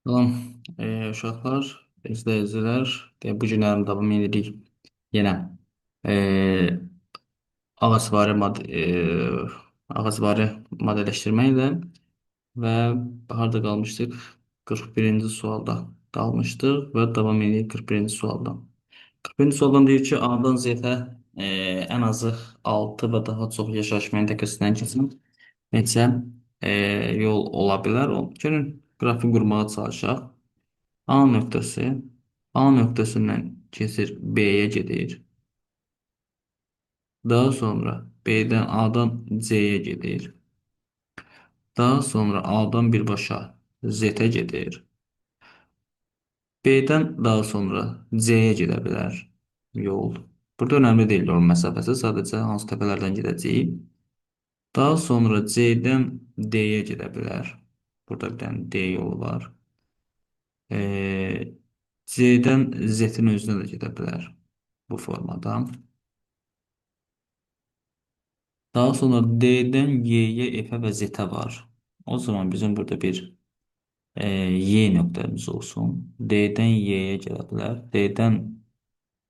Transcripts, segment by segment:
Salam, uşaqlar, izləyicilər. Bu günlərim davam edirik yenə e, ağacvari ağacvari modelləşdirməklə və harda qalmışdıq? 41-ci sualda qalmışdıq və davam edirik 41-ci sualdan. 41-ci sualdan deyir ki, A-dan Z-ə ən azı 6 və daha çox yaşayış məntəqəsindən keçən neçə e, yol ola bilər? Gəlin qrafik qurmağa çalışaq. A nöqtəsi A nöqtəsindən keçir B-yə gedir. Daha sonra B'dən A'dan C'ye gedir. Daha sonra A'dan birbaşa Z'e gedir. B'dən daha sonra C'ye gedə bilər yol. Burada önəmli deyil yol məsafəsi, sadəcə hansı təpələrdən gedəcəyik. Daha sonra C'dən D'ye gedə bilər. Burada bir dənə D yolu var. C'dən Z'in özünə də gedə bilər bu formada. Daha sonra D'den Y'ye, F'e ve Z'e var. O zaman bizim burada bir Y nöqtəmiz olsun. D'den Y'ye gedə bilər. D'den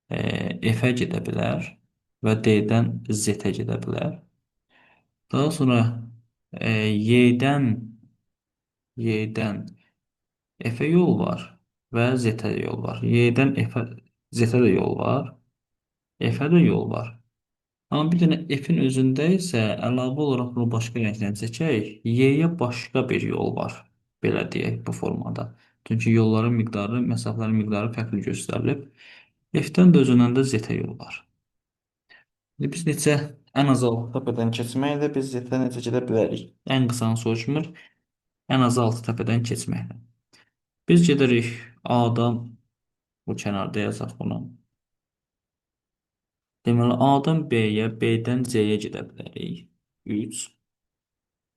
F'e gedə bilər. Və D'den Z'e gedə bilər. Daha sonra Y'den F'e yol var və Z'e yol var. Y'den F'e, Z'e də yol var. F'e də yol var. Amma bir dənə F-in özündə isə əlavə olaraq bunu başqa rənglə çəkək. Y-yə başqa bir yol var. Belə deyək bu formada. Çünki yolların miqdarı, məsafələrin miqdarı fərqli göstərilib. F-dən də özündən də Z-ə yol var. İndi biz neçə ən az 6 təpədən keçməklə biz Z-ə necə gedə bilərik? Ən qısanı soruşmur. Ən az 6 təpədən keçməklə. Biz gedirik A-dan bu kənarda yazaq bunu. Deməli A-dan B-yə, B-dən C-yə gedə bilərik. 3.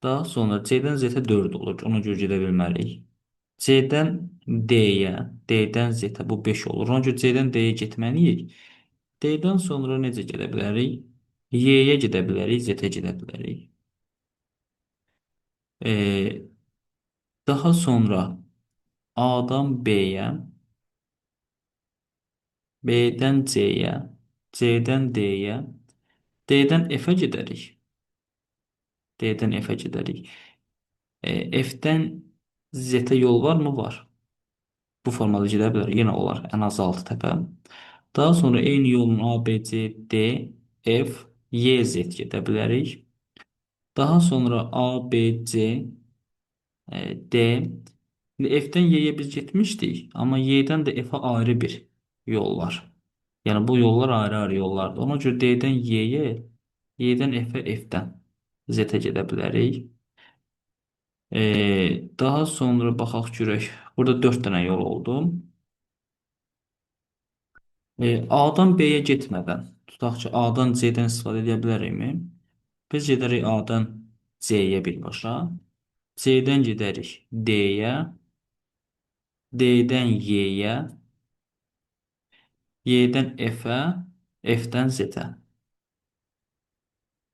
Daha sonra C-dən Z-ə 4 olur. Ona görə gedə bilmərik. C-dən D-yə, D-dən Z-ə bu 5 olur. Ona görə C-dən D-yə getməliyik. D-dən sonra necə gedə bilərik? Y-yə gedə bilərik, Z-ə gedə bilərik. Ee, Daha sonra A-dan B-yə, B-dən C-yə, C-dən D-yə, D-dən F-ə gedərik. D-dən F-ə gedərik. F-dən Z-ə yol varmı? Var. Bu formada gedə bilər. Yenə olar ən az 6 təpə. Daha sonra eyni yolun A, B, C, D, F, Y, Z gedə bilərik. Daha sonra A, B, C, D. İndi F-dən Y-yə biz getmişdik. Amma Y-dən də F-ə ayrı bir yol var. Yəni bu yollar ayrı-ayrı yollardır. Ona görə D-dən Y-yə, Y-dən F-ə, F-dən Z-ə gedə bilərik. Daha sonra baxaq görək. Burada 4 dənə yol oldu. A-dan B-yə getmədən, tutaq ki, A-dan C-dən istifadə edə bilərikmi? Biz gedərik A-dan C-yə birbaşa, C-dən gedərik D-yə, D-dən Y-yə, Y-dən F-ə, F-dən Z-ə.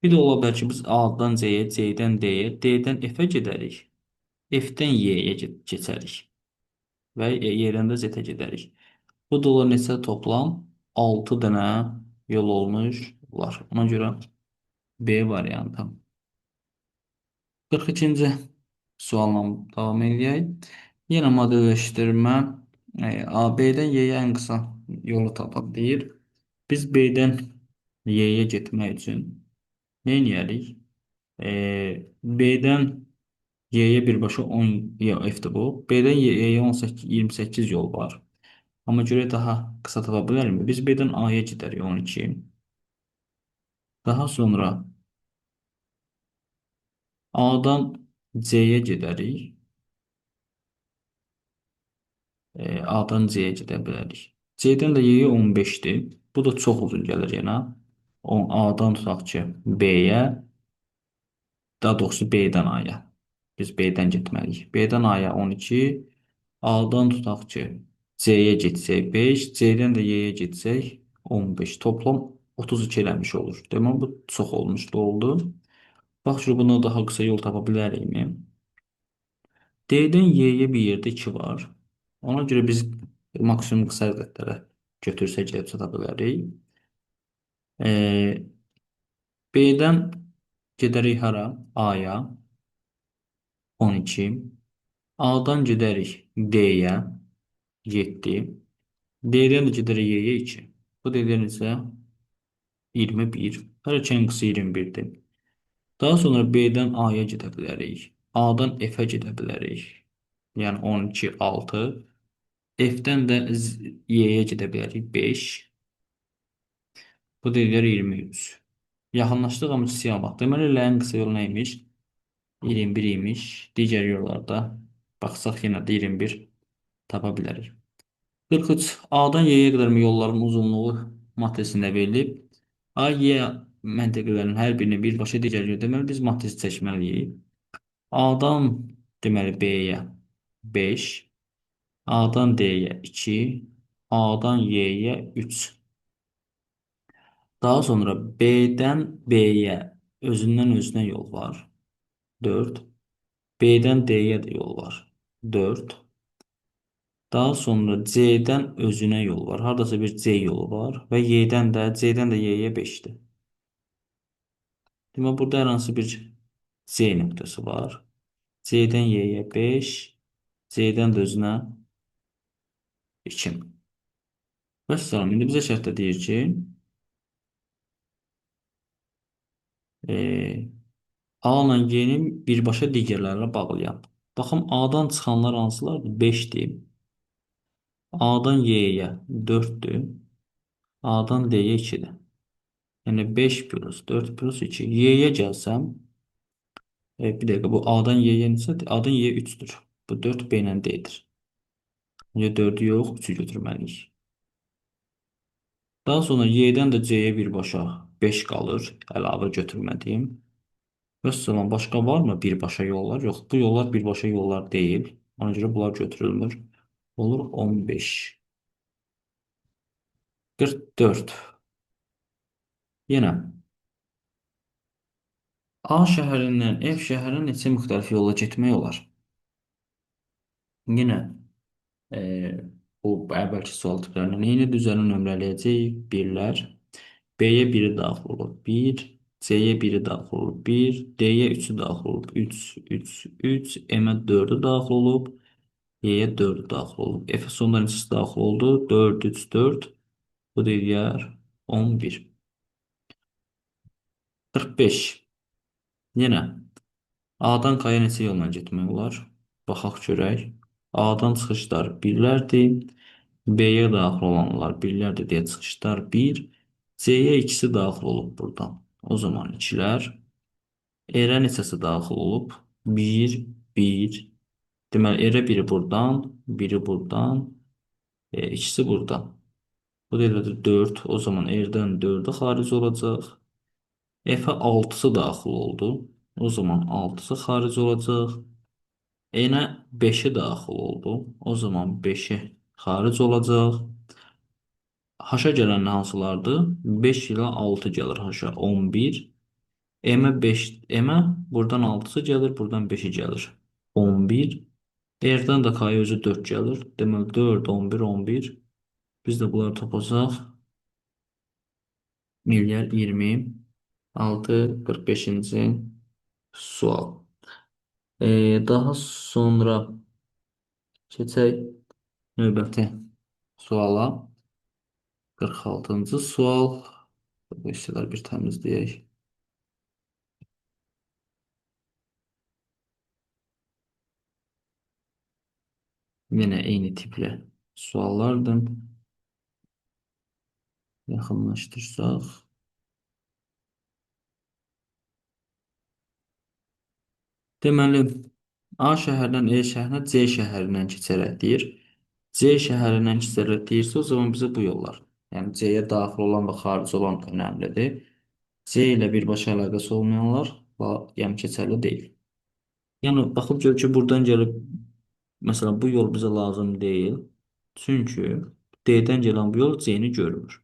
Bir də ola bilər ki, biz A-dan C-yə, C-dən D-yə, D-dən F-ə gedərik, F-dən Y-yə keçərik və Y-dən də Z-ə gedərik. Bu da olar neçə toplam? 6 dənə yol olmuş var. Ona görə B variantı. 42-ci sualla davam edək. Yenə modelləşdirmə A-B-dən Y-yə ən qısa yolu tapaq deyir. Biz B-dən Y-yə getmək üçün nə edərik? B-dən Y-yə birbaşa 10 F-dir bu. B-dən Y-yə 18, 28 yol var. Amma görə daha qısa tapa bilərmi? Biz B-dən A-ya gedərik 12. Daha sonra A-dan C-yə gedərik. A-dan C-yə gedə bilərik. C-dən də Y-yə 15-dir. Bu da çox uzun gəlir yenə. A-dan tutaq ki, B-yə, daha doğrusu B-dən A-ya. Biz B-dən getməliyik. B-dən A-ya 12, A-dan tutaq ki, C-yə getsək 5, C-dən də Y-yə getsək 15. Toplam 32 eləmiş olur. Demək bu çox olmuşdu, oldu. Bax, buna daha qısa yol tapa bilərikmi? D'dən Y'yə bir yerdə 2 var. Ona görə biz maksimum qısa ədədlərə götürsək gəlib çata bilərik. E, B'dən gedərik hara? A'ya 12. A'dan gedərik D'yə 7. D'dən də gedərik Y'yə 2. Bu D'dən isə 21. Hər iki ən qısa 21'dir. Daha sonra B'dən A'ya gedə bilərik. A'dan F'ə gedə bilərik. Yəni 12, 6. F'dən də Y'yə gedə bilərik. 5. Bu deyirlər 23. Yaxınlaşdıq amma siyah bax. Deməli, ləyin qısa yolu nə imiş? 21 imiş. Digər yollarda baxsaq yenə də 21 tapa bilərik. 43. A'dan Y'yə qədər yolların uzunluğu matrisində verilib. A, Y məntəqələrinin hər birinin birbaşa digər yolu. Deməli, biz matrisi çəkməliyik. A'dan deməli B'yə 5, A'dan D'yə 2, A'dan Y'yə 3. Daha sonra B'dən B'yə özündən özünə yol var. 4. B'dən D'yə də yol var. 4. Daha sonra C'dən özünə yol var. Hardasa bir C yolu var və C'dən də Y'yə 5'dir. Demək burada hər hansı bir C nöqtəsi var. C'dən Y'yə 5, C'dən də özünə 2. Vəssalam. İndi bizə şərtdə deyir ki, e, A ilə Y'nin birbaşa digərlərinə bağlayan. Baxın, A'dan çıxanlar hansılardır? 5'dir. A'dan Y'yə 4'dür. A'dan D'yə 2'dir. Yəni 5 plus 4 plus 2. Y'yə gəlsəm, bir dəqiqə, bu A'dan Y'yə neçədir? A'dan Y'yə 3'dür. Bu 4 B ilə D'dir. Yəni 4'ü yox, 3'ü götürməliyik. Daha sonra Y'dən də C'yə birbaşa 5 qalır. Əlavə götürmədiyim. Vəssalam, başqa varmı birbaşa yollar? Yox, bu yollar birbaşa yollar deyil. Ona görə bunlar götürülmür. Olur 15. 44. Yenə A şəhərindən F şəhərinə neçə müxtəlif yolla getmək olar? Yenə e, bu əvvəlki sual tiplərindən eyni düzəni nömrələyəcəyik. Birlər. B'yə 1'i daxil olub 1. C'yə 1'i daxil olub 1. D'yə 3'ü daxil olub 3, 3, 3. M'ə 4'ü daxil olub. Y'yə 4'ü daxil olub. F'ə sondan neçəsi daxil oldu? 4, 3, 4. Bu deyir 11. 45. Yenə A'dan K'ya neçə yolla getmək olar? Baxaq görək. A'dan çıxışlar birlərdir. B'yə daxil olanlar birlərdir deyə çıxışlar 1. C'yə ikisi daxil olub buradan. O zaman 2'lər. Erə neçəsi daxil olub? 1, 1. Deməli, erə biri buradan, biri buradan, ikisi buradan. Bu da elədir 4. O zaman erdən 4'ü xaric olacaq. F'ə 6'sı daxil oldu. O zaman 6'sı xaric olacaq. N'ə 5'i daxil oldu. O zaman 5'i xaric olacaq. Haşa gələn hansılardır? 5 ilə 6 gəlir haşa 11. M'ə 5, M'ə buradan 6'sı gəlir, buradan 5'i gəlir. 11. R'dən də K'ya özü 4 gəlir. Deməli 4, 11, 11. Biz də bunları toplasaq milyar 26, 45-ci sual. Daha sonra keçək növbəti suala. 46-cı sual. Bu işlər bir təmizləyək. Yine eyni tipli suallardır. Yaxınlaşdırsaq. Deməli, A şəhərindən E şəhərinə C şəhərindən keçərək deyir. C şəhərindən keçərək deyirsə, o zaman bizə bu yollar. Yəni C'yə daxil olan və xaric olan önəmlidir. C ilə birbaşa əlaqəsi olmayanlar yəni keçərli deyil. Yəni baxıb gör ki, buradan gəlib məsələn bu yol bizə lazım deyil. Çünki D'dən gələn bu yol C-ni görmür.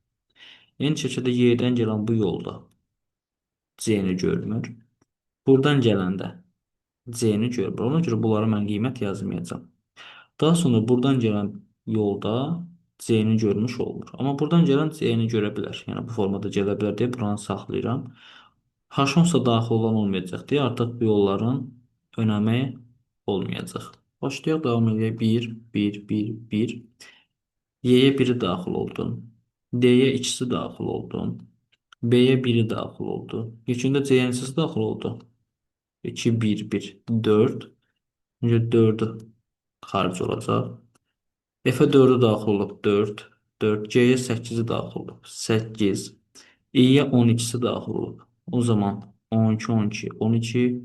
Eyni şəkildə Y'dən gələn bu yolda C-ni görmür. Buradan gələndə C-ni görmür. Ona görə bunlara mən qiymət yazmayacağam. Daha sonra buradan gələn yolda C-ni görmüş olmur. Amma buradan gələn C-ni görə bilər. Yəni bu formada gələ bilər deyə buranı saxlayıram. H11-sa daxil olan olmayacaq deyə artıq bu yolların önəmi olmayacaq. Başlayaq, davam edək. 1, 1, 1, 1. Y-yə biri daxil oldu. D-yə ikisi daxil oldu. B-yə biri daxil oldu. İlkində C-yə neçəsi daxil oldu? 2, 1, 1, 4. Önce 4'ü xaric olacaq. F-ə 4'ü daxil olub 4, 4. G-yə 8'i daxil olub 8. I-yə 12'si daxil olub. O zaman 12, 12, 12.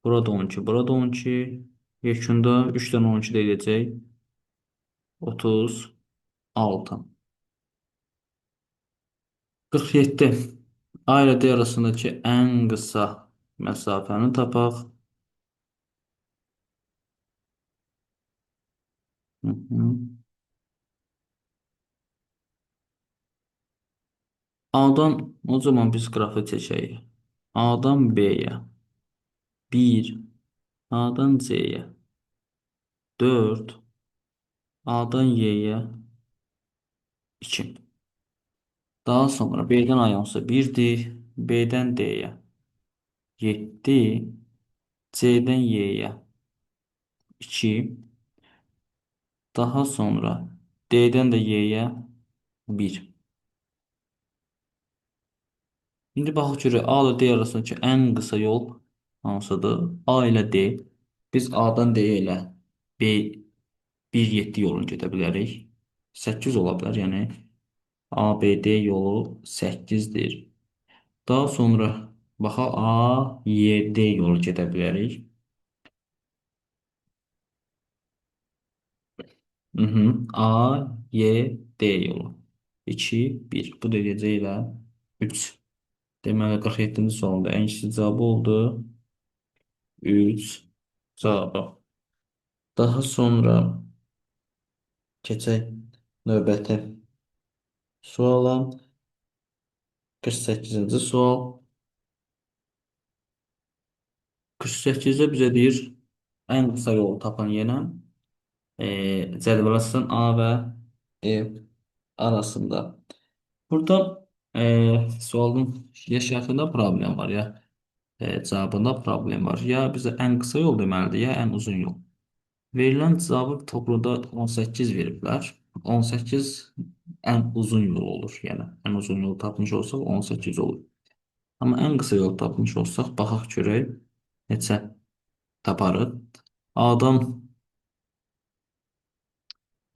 Burada 12, burada 12. Yekunda 3 dənə 12 də edəcək. 36. 47. A ilə D arasındakı ən qısa məsafəni tapaq. Hı -hı. A'dan o zaman biz qrafı çəkək. A'dan B'yə 1, A'dan C'yə 4, A'dan Y'yə 2. Daha sonra B'dən A'ya 1'dir, B'dən D'yə 7, C'dən Y'yə 2, daha sonra D'dən də Y'yə 1. İndi baxaq görək A ilə D arasındakı ən qısa yol hansıdır? A ilə D. Biz A'dan D ilə B 1,7 yolunu gedə bilərik. 8 ola bilər, yəni ABD yolu 8'dir. Daha sonra baxaq AYD yolu gedə bilərik. AYD yolu. 2, 1. Bu derece ilə 3. Deməli 47-ci sualda ən kiçik cavabı oldu. 3 cavabı. Daha sonra keçək növbəti suala. 48-ci sual. 48'de bizə deyir ən qısa yolu tapan yenə cədvəlasının A və E arasında. Burada sualın ya şərtində problem var, ya cavabında problem var. Ya bizə ən qısa yol deməlidir, ya ən uzun yol. Verilən cavabı topluda 18 veriblər. 18 ən uzun yol olur. Yəni ən uzun yolu tapmış olsaq 18 olur. Amma ən qısa yol tapmış olsaq baxaq görək neçə taparıq. A'dan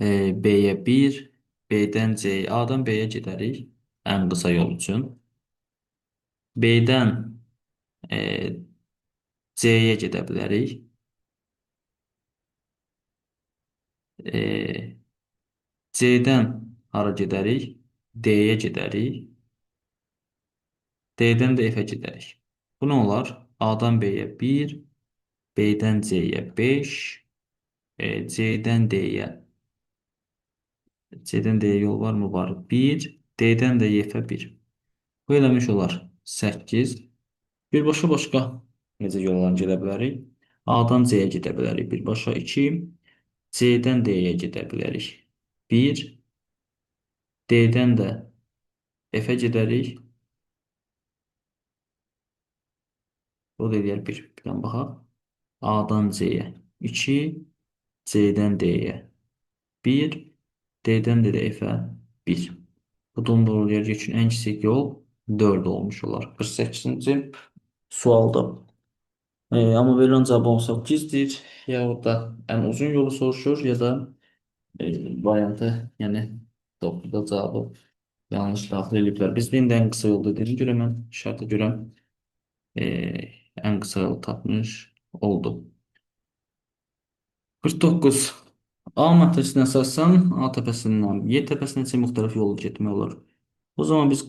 B'yə 1, B'dən C'yə, A'dan B'yə gedərik ən qısa yol üçün. B'dən e, C'yə gedə bilərik. E, C'dən hara gedərik? D'yə gedərik. D'dən də F'ə gedərik. Bu nə olar? A'dan B'yə 1, B'dən C'yə 5, C'dən D'yə C'dən D'yə yol varmı? Var. 1, D'dən də F'ə 1. Bu eləmiş olar 8. Birbaşa başqa necə yoldan gedə bilərik? A'dan C'yə gedə bilərik. Birbaşa 2, C'dən D'yə gedə bilərik. 1, D'dən də F'ə gedərik. O da eləyər 1. Birdən baxaq. A'dan C'yə 2, C'dən D'yə 1, D'dən də F'ə 1. Bu da onda eləyər ki, ən kiçik yol 4 olmuş olar. 48-ci sualda. Amma verilən cavab 18-dir. Ya da ən uzun yolu soruşur, ya da variantı, yəni doğruda cavabı yanlış daxil ediblər. Biz də indi ən qısa yol dediyinə görə mən şərtə görə e, ən qısa yolu tapmış oldum. 49. A matrisinə əsasən A təpəsindən Y təpəsinə isə müxtəlif yolu getmək olur. O zaman biz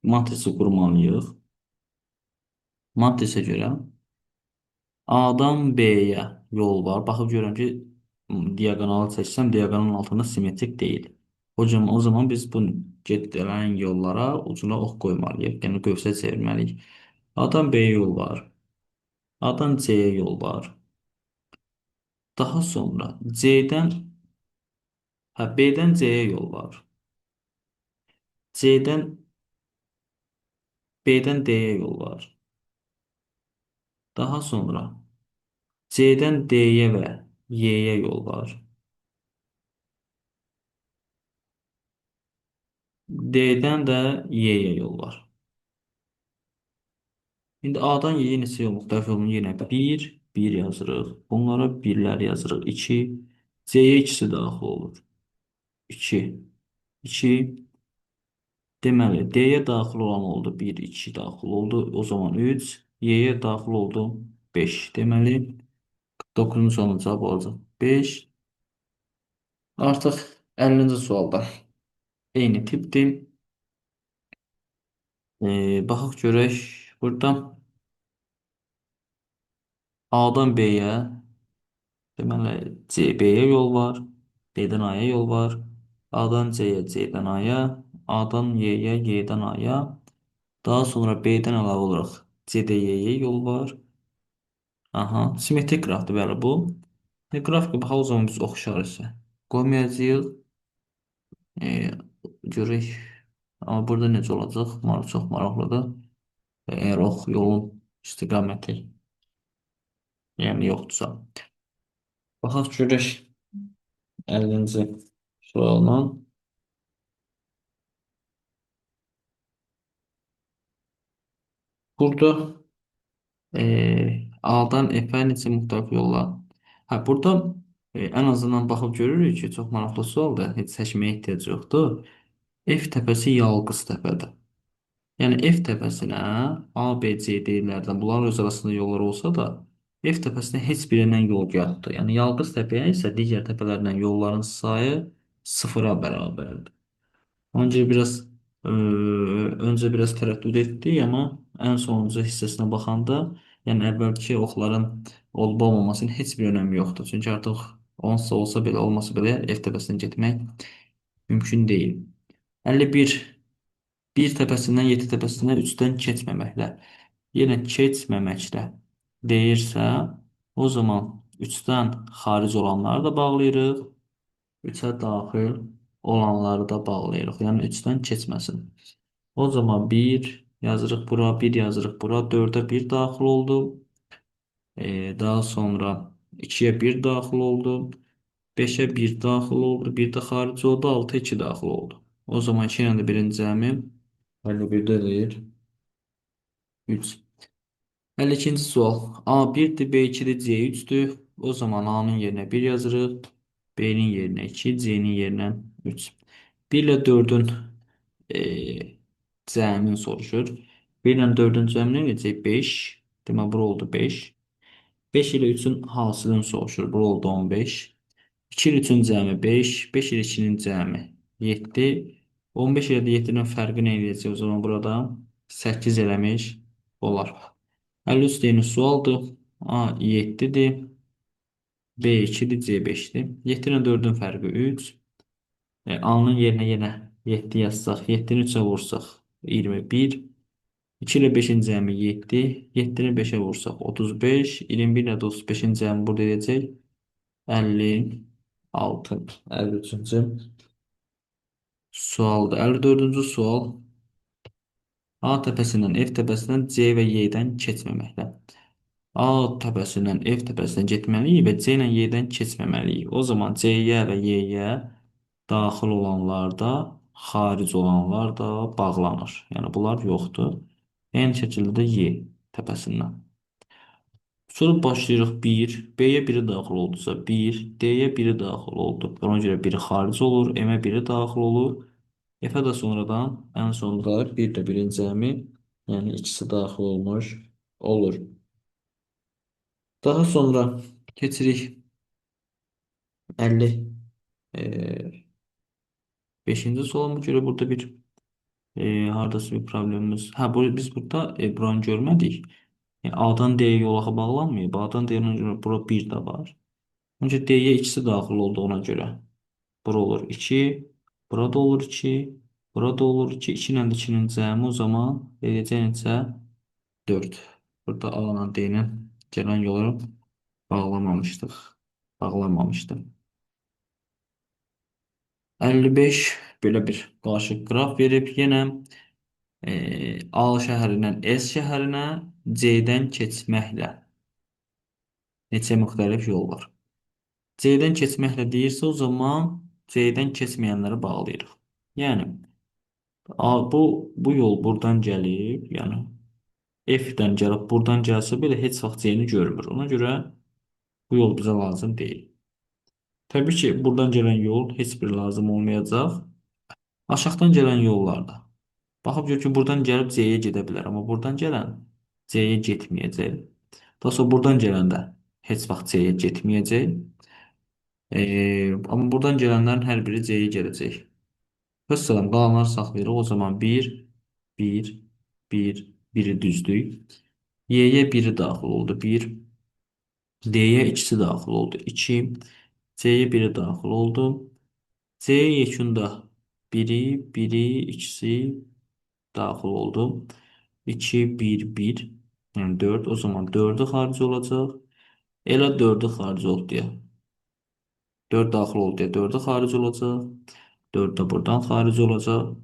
matrisi qurmalıyıq. Matrisə görə A'dan B'ye yol var. Baxıb görürəm ki, diagonalı seçsəm diagonalın altında simmetrik deyil. O zaman biz bu gedilən yollara ucuna ox qoymalıyıq. Yəni qövsə çevirməliyik. A'dan B'ye yol var. A'dan C'ye yol var. Daha sonra C'dən, hə, B'dən C'yə yol var. C'dən B'dən D'yə yol var. Daha sonra C'dən D'yə və Y'yə yol var. D'dən də Y'yə yol var. İndi A'dan Y'yə neçə yol müxtəlif yolunu yenə bir yazırıq. Bunlara birlər yazırıq. 2. C'yə ikisi daxil olur. 2. 2. Deməli, D'yə daxil olan oldu. Bir 2 daxil oldu. O zaman 3. Y'yə daxil oldu. 5. Deməli, 9-cu sualın cavabı olacaq 5. Artıq 50-ci sualda eyni tipdir. Baxaq görək. Burada A'dan B'yə, deməli, B-yə yol var. B'dən A'ya yol var. A'dan C'yə, C'dən A'ya, A'dan Y'yə, Y'dən A'ya. Daha sonra B'dən əlavə olaraq C'də Y'yə yol var. Aha, simetrik qrafdır bəli bu. Qrafika baxaq o zaman biz oxşar isə. Qoymayacağıq. E, görək. Amma burada necə olacaq? Çox maraqlıdır. Əgər ox yolun istiqaməti yəni yoxdursa. Baxaq görək 50-ci sualla. Burada A'dan F'ə neçə müxtəlif yollar? Hə, burada ən azından baxıb görürük ki, çox maraqlı sualdır. Heç seçməyə ehtiyac yoxdur. F təpəsi yalqız təpədir. Yəni F təpəsinə A, B, C deyirlərdən bunların öz arasında yollar olsa da F təpəsinə heç birindən yol gəlmir. Yəni yalqız təpəyə isə digər təpələrlə yolların sayı sıfıra bərabərdir. Öncə biraz tərəddüd etdik, amma ən sonuncu hissəsinə baxanda, yəni əvvəlki oxların olub-olmamasının heç bir önəmi yoxdur. Çünki artıq onsuz olsa belə, olmasa belə F təpəsinə getmək mümkün deyil. 51. Bir təpəsindən 7 təpəsinə 3-dən keçməməklə, yenə keçməməklə deyirsə, o zaman 3-dən xaric olanları da bağlayırıq, 3-ə daxil olanları da bağlayırıq. Yəni 3-dən keçməsin. O zaman bir yazırıq bura, bir yazırıq bura, 4-ə 1 daxil oldu. Daha sonra 2-yə 1 daxil oldu. 5'e 1 daxil oldu. Bir də xarici oldu. 6'ya 2 daxil oldu. O zaman 2 ilə də birinci cəmi 51-də deyir. 3. 52-ci sual. A 1'dir, B 2'dir, C 3'dür. O zaman A'nın yerinə 1 yazırıq. B'nin yerinə 2, C'nin yerinə 3. 1 ilə 4'ün cəmini soruşur. 1 ilə 4'ün cəmi nə edəcək? 5. Demək, bura oldu 5. 5 ilə 3'ün hasilini soruşur. Bura oldu 15. 2 ilə 3'ün cəmi 5. 5 ilə 2'nin cəmi 7. 15 ilə də 7'nin fərqi nə edəcək? O zaman burada 8 eləmiş olar. 53 deyini sualdır. A 7'dir. B 2'dir. C 5'dir. 7 ilə 4'ün fərqi 3. A'nın yerinə yenə 7 yazsaq. 7'ni 3'ə vursaq 21. 2 ilə 5'in cəmi 7. 7'ni 5'ə vursaq 35. 21 ilə də 35'in cəmi burada edəcək 56. 53-cü sualdır. 54-cü sual. A təpəsindən F təpəsindən C və Y-dən keçməməklə. A təpəsindən F təpəsindən getməliyik və C ilə Y-dən keçməməliyik. O zaman C-yə və Y-yə daxil olanlar da, xaric olanlar da bağlanır. Yəni bunlar yoxdur. Eyni şəkildə Y təpəsindən. Sonra başlayırıq 1. B-yə biri daxil oldusa 1. D-yə biri daxil oldu. Ona görə biri xaric olur. M-ə biri daxil olur. F-ə də sonradan ən sonda bir də birinci cəmi, yəni ikisi daxil olmuş olur. Daha sonra keçirik 55-ci sualıma görə burada bir hardasa bir problemimiz. Hə, biz burada buranı görmədik. A'dan D'yə yol axı bağlanmıyor. A'dan D'yə görə bura 1 də var. Öncə D'yə ikisi daxil olduğuna görə. Bura olur 2. Burada olur 2. Burada olur 2. 2 ilə 2-nin cəmi o zaman edəcək neçə? 4. Burada A ilə D ilə gələn yolu bağlamamışdıq. bağlanmamışdı. 55 belə bir qarışıq qraf verib. Yenə A şəhərindən S şəhərinə C-dən keçməklə neçə müxtəlif yol var. C-dən keçməklə deyirsə, o zaman C-dən keçməyənləri bağlayırıq. Yəni bu yol buradan gəlib, yəni F-dən gəlib buradan gəlsə belə heç vaxt C-ni görmür. Ona görə bu yol bizə lazım deyil. Təbii ki, buradan gələn yol heç bir lazım olmayacaq. Aşağıdan gələn yollarda. Baxıb gör ki, buradan gəlib C-yə gedə bilər, amma buradan gələn C-yə getməyəcək. Daha sonra buradan gələn də heç vaxt C-yə getməyəcək. Amma buradan gələnlərin hər biri C-yə gələcək. Vəssalam, qalanları saxlayırıq. O zaman 1, 1, 1, 1-i düzdük. Y-yə 1-i daxil oldu. 1, D-yə ikisi daxil oldu. 2, C-yə 1-i daxil oldu. C yekunda biri, biri, ikisi daxil oldu. 2, 1, 1. Yəni 4. O zaman 4'ü xaric olacaq. Elə 4'ü xaric oldu deyə. 4 daxil oldu deyə 4'ü xaric olacaq. 4 də buradan xaric olacaq.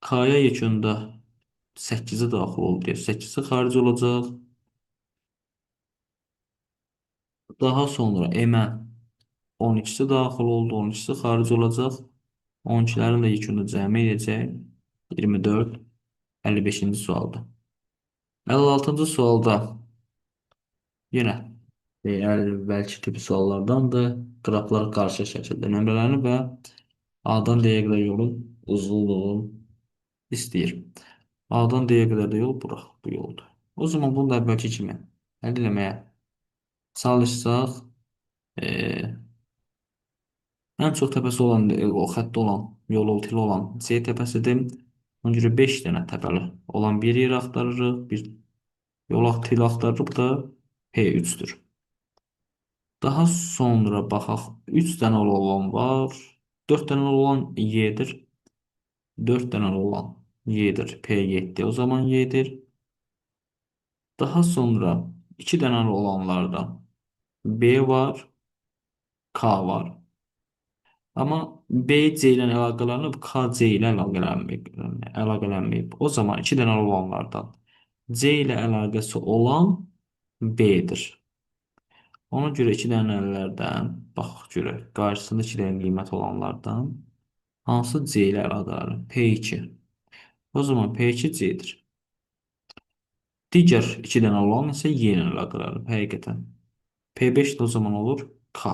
K-ya yekunda 8'i daxil oldu deyə 8'i xaric olacaq. Daha sonra M-ə 12'si daxil oldu. 12'si xaric olacaq. 12'lərin də yekunda cəmi edəcək. 24, 55-ci sualda. 56-cı sualda yenə əvvəlki tipi suallardandır. Qraflar qarşı şəkildə nömrələnir və A-dan D-yə qədər yolun uzunluğunu istəyir. A-dan D-yə qədər də yol bura, bu yoldur. O zaman bunu da əvvəlki kimi həll eləməyə çalışsaq, ən çox təpəsi olan, o xəttdə olan, yol oltili olan C təpəsidir. Ona görə 5 dənə təpəli olan bir yer axtarırıq. Bir yol oltili axtarırıq da P3'dür. Daha sonra baxaq, 3 dənə olan var. 4 dənə olan Y'dir. 4 dənə olan Y'dir. P7 o zaman Y'dir. Daha sonra 2 dənə olanlarda B var, K var. Amma B C ilə əlaqələnib, K C ilə əlaqələnməyib. O zaman 2 dənə olanlardan C ilə əlaqəsi olan B'dir. Ona görə 2 dənələrdən baxaq görək. Qarşısında 2 dənə qiymət olanlardan hansı C ilə əlaqəli? P2. O zaman P2 C-dir. Digər 2 dənə olan isə Y ilə əlaqəli. Həqiqətən. P5 də o zaman olur K.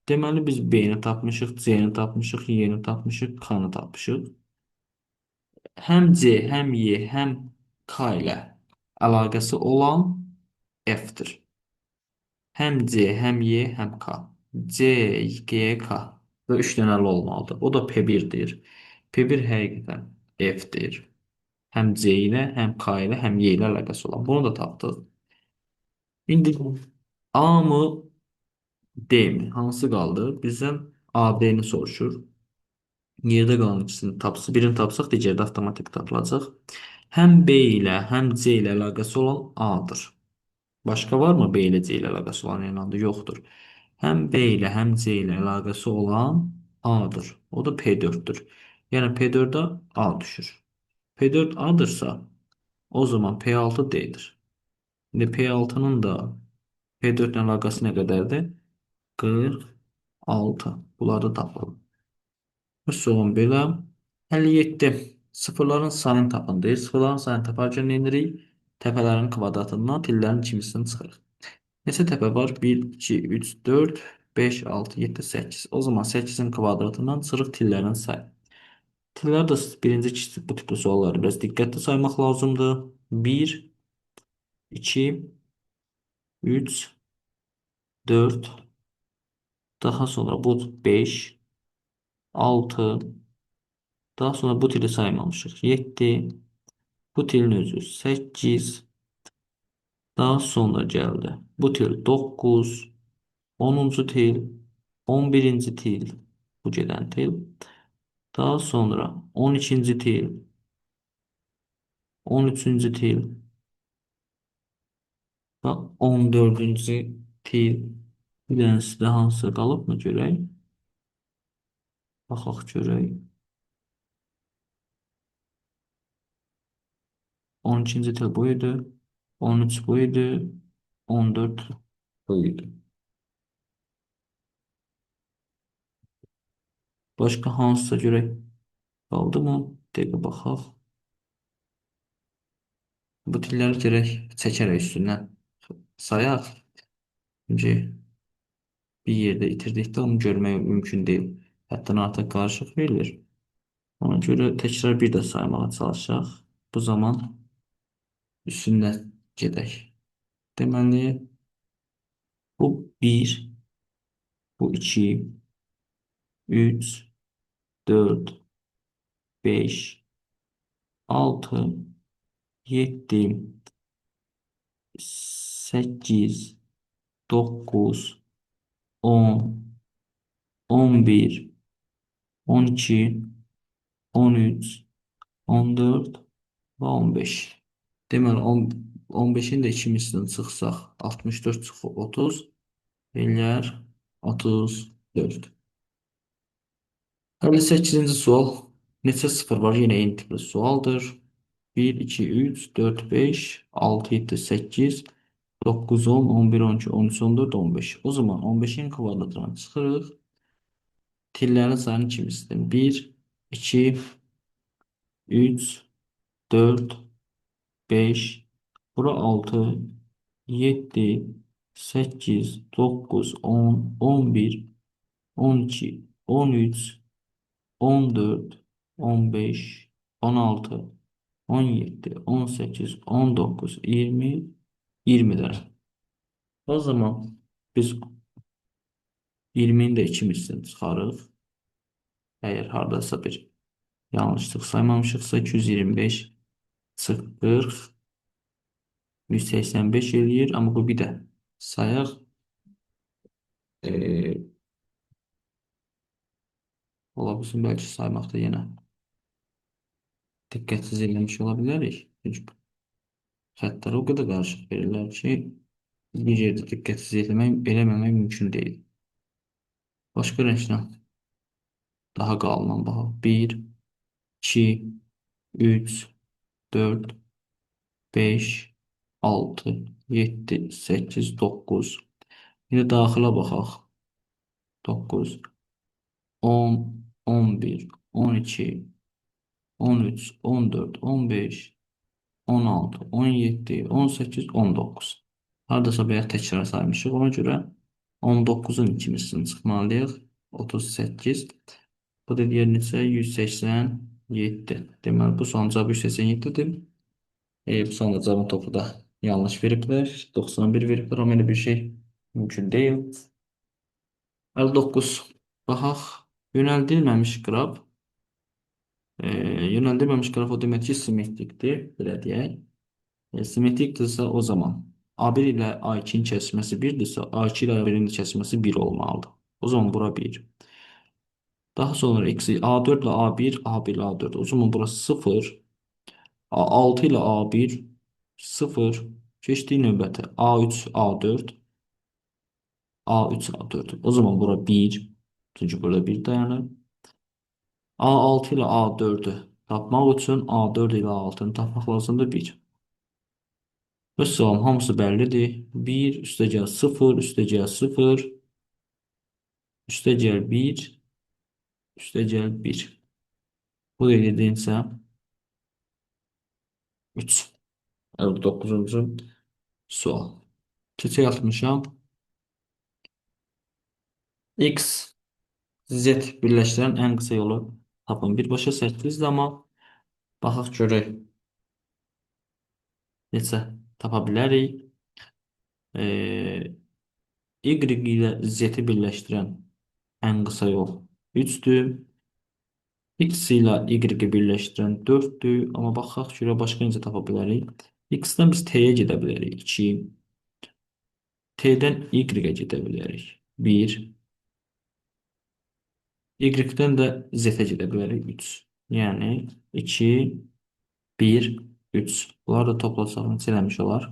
Deməli biz B-ni tapmışıq, C-ni tapmışıq, Y-ni tapmışıq, K-nı tapmışıq. Həm C, həm Y, həm K ilə əlaqəsi olan F-dir. Həm C, həm Y, həm K. C, G, K. Və 3 dənəli olmalıdır. O da P1'dir. P1 həqiqətən F-dir. Həm C ilə, həm K ilə, həm Y ilə əlaqəsi olan. Bunu da tapdıq. İndi A mı, D mi? Hansı qaldı? Bizdən AB'ni soruşur. Yerdə qalan ikisini tapsa, birini tapsaq, digəri də avtomatik tapılacaq. Həm B ilə, həm C ilə əlaqəsi olan A-dır. Başqa varmı B ilə C ilə əlaqəsi olan yanında? Yoxdur. Həm B ilə, həm C ilə əlaqəsi olan A-dır. O da P4'dür. Yəni P4'ə A düşür. P4 A-dırsa, o zaman P6 D'dir. İndi P6'nın da P4 ilə əlaqəsi nə qədərdir? 46. Bunları tapalım. Üsulun belə 57. Sıfırların sayını tapın deyir. Sıfırların sayını taparkən nə edirik? Təpələrin kvadratından tillərin kimisini çıxırıq. Neçə təpə var? 1, 2, 3, 4, 5, 6, 7, 8. O zaman 8'in kvadratından çıxırıq tillərin sayı. Tillər də birinci bu tipli sualları biraz diqqətli saymaq lazımdır. 1, 2, 3, 4, daha sonra bu 5, 6, daha sonra bu tili saymamışıq. 7, bu tilin özü 8, daha sonra gəldi. Bu til 9, 10-cu til, 11-ci til, bu gedən til. Daha sonra 12-ci til, 13-cü til və 14-cü til. Bir dənəsi də hansısa qalıbmı görək? Baxaq görək. 12-ci tel bu idi. 13 bu idi. 14 bu idi. Başqa hansısa görək. Qaldı mı? Dəqiqə baxaq. Bu tilləri gərək çəkərək üstündən sayaq. Çünki bir yerdə itirdikdə onu görmək mümkün deyil. Həddən artıq qarışıq verilir. Ona görə təkrar bir də saymağa çalışaq. Bu zaman üstündən gedək. Deməli, bu 1, bu 2, 3, 4, 5, 6, 7, 8, 9, 10, 11, 12, 13, 14 və 15. Deməli, 15-in də 2 mislini çıxsaq, 64 çıxı 30 eləyər 34. 58-ci sual. Neçə sıfır var? Yenə eyni tipli sualdır. 1, 2, 3, 4, 5, 6, 7, 8, 9, 10, 11, 12, 13, 14, 15. O zaman 15'in kvadratına çıxırıq. Tillərin sayını kim istəyir? 1, 2, 3, 4, 5, bura 6, 7, 8, 9, 10, 11, 12, 13, 14, 15, 16, 17, 18, 19, 20, 20'ler. O zaman biz 20'nin de 2 mislini çıxarıq. Əgər hardasa bir yanlışlıq saymamışıqsa 225 çıx 40 185 eləyir. Amma bu bir də sayaq. Ola bilsin bəlkə saymaqda yenə diqqətsiz eləmiş ola bilərik. Çünki xəttlər o qədər qarışıq verirlər ki, bir yerdə diqqətsiz eləməmək mümkün deyil. Başqa rənglə daha qalın baxaq. 1, 2, 3, 4, 5, 6, 7, 8, 9. Yine daxilə baxaq. 9, 10, 11, 12, 13, 14, 15, 16, 17, 18, 19. Hardasa bayaq təkrar saymışıq. Ona görə 19'un ikincisini çıxmalıyıq. 38. Bu da diğer neçə? 187. Deməli, bu son cavabı 187'dir. Bu son cavabın topu da yanlış veriblər. 91 veriblər. Amma elə bir şey mümkün deyil. 59. Baxaq. Yönəldilməmiş qraf. Yönəldilməmiş qraf o demək ki, simmetrikdir. Belə deyək. Simmetrikdirsə o zaman A1 ilə A2'nin kəsməsi 1'dirsə, A2 ilə A1'in kəsməsi 1 olmalıdır. O zaman bura 1. Daha sonra eksi A4 ile A1, A1 ile A4. O zaman burası 0. A6 ile A1 0. Keçdiyi növbəti A3, A4. A3, A4. O zaman bura 1. Çünki burada 1 dayanır. A6 ile A4'ü tapmaq üçün A4 ile A6'nı tapmaq lazımdır 1. Mesela hamısı bəllidir. 1 üstəgəl 0, üstəgəl 0, üstəgəl 1, üstəgəl 1. Bu da dediyinsə 3. 59-cu sual. Keçək 60-a. X, Z birləşdirən ən qısa yolu tapın. Birbaşa 8 amma baxaq görək neçə tapa bilərik. Y ilə Z-i birləşdirən ən qısa yol 3'dür. X ilə Y-i birləşdirən 4'dür. Amma baxaq görə başqa necə tapa bilərik. X-dən biz T-yə gedə bilərik. 2. T'dən Y-ə gedə bilərik. 1. Y-dən də Z-ə gedə bilərik. 3. Yəni 2, 1, 3. Bunlar da toplasaq neçə eləmiş olar?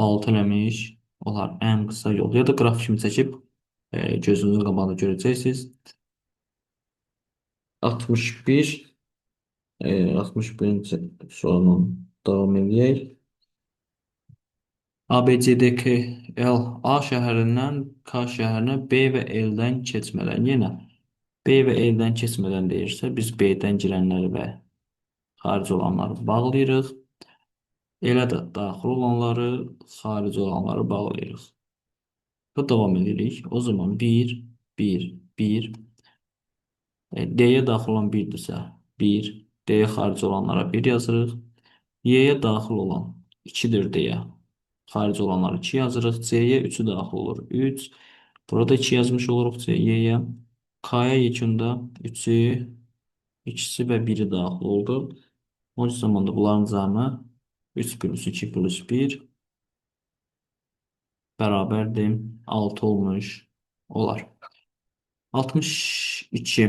6 eləmiş olar ən qısa yol. Ya da qraf kimi çəkib Gözünüzün qabağında görəcəksiniz. 61 61-ci sorunun davam edək. ABCDKL A şəhərindən K şəhərinə B və L-dən keçmədən yenə B və L-dən keçmədən deyirsə biz B-dən girənləri və xaric olanları bağlayırıq. Elə də daxil olanları, xaric olanları bağlayırıq. Bu davam edirik. O zaman 1, 1, 1. D-yə daxil olan 1-dirsə 1. D-yə xaric olanlara 1 yazırıq. Y-yə daxil olan 2-dir deyə xaric olanları 2 yazırıq. C-yə 3-ü daxil olur. 3. Burada 2 yazmış oluruq Y-yə. K-ya yekunda 3-ü, ikisi və 1-i daxil oldu. O zaman da bunların cəmi 3 plus 2 plus 1 bərabərdir 6 olmuş olar. 62.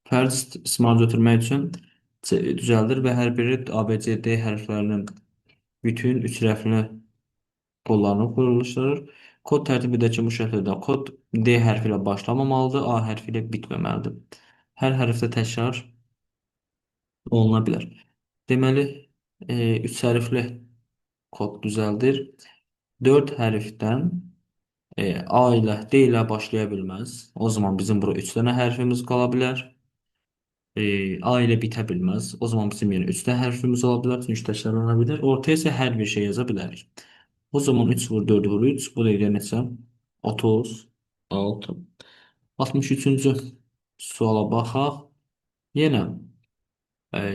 Fərz istismar götürmək üçün düzəldir və hər biri ABCD hərflərinin bütün üç rəfli qollarını quruluşturur. Kod tərtibindəki bu şəkildə kod D hərfi ilə başlamamalıdır, A hərfi ilə bitməməlidir. Hər hərfdə təkrar oluna bilər. Deməli, 3 hərfli kod düzəldir. 4 hərfdən A ilə D ilə başlaya bilməz. O zaman bizim bura 3 dənə hərfimiz qala bilər. A ilə bitə bilməz. O zaman bizim yenə 3 dənə hərfimiz ola bilər. Çünki təkrarlana bilər. Ortaya isə hər bir şey yaza bilərik. O zaman 3 vur 4 vur 3. Bu da edir neçə? 36. 63-cü suala baxaq. Yenə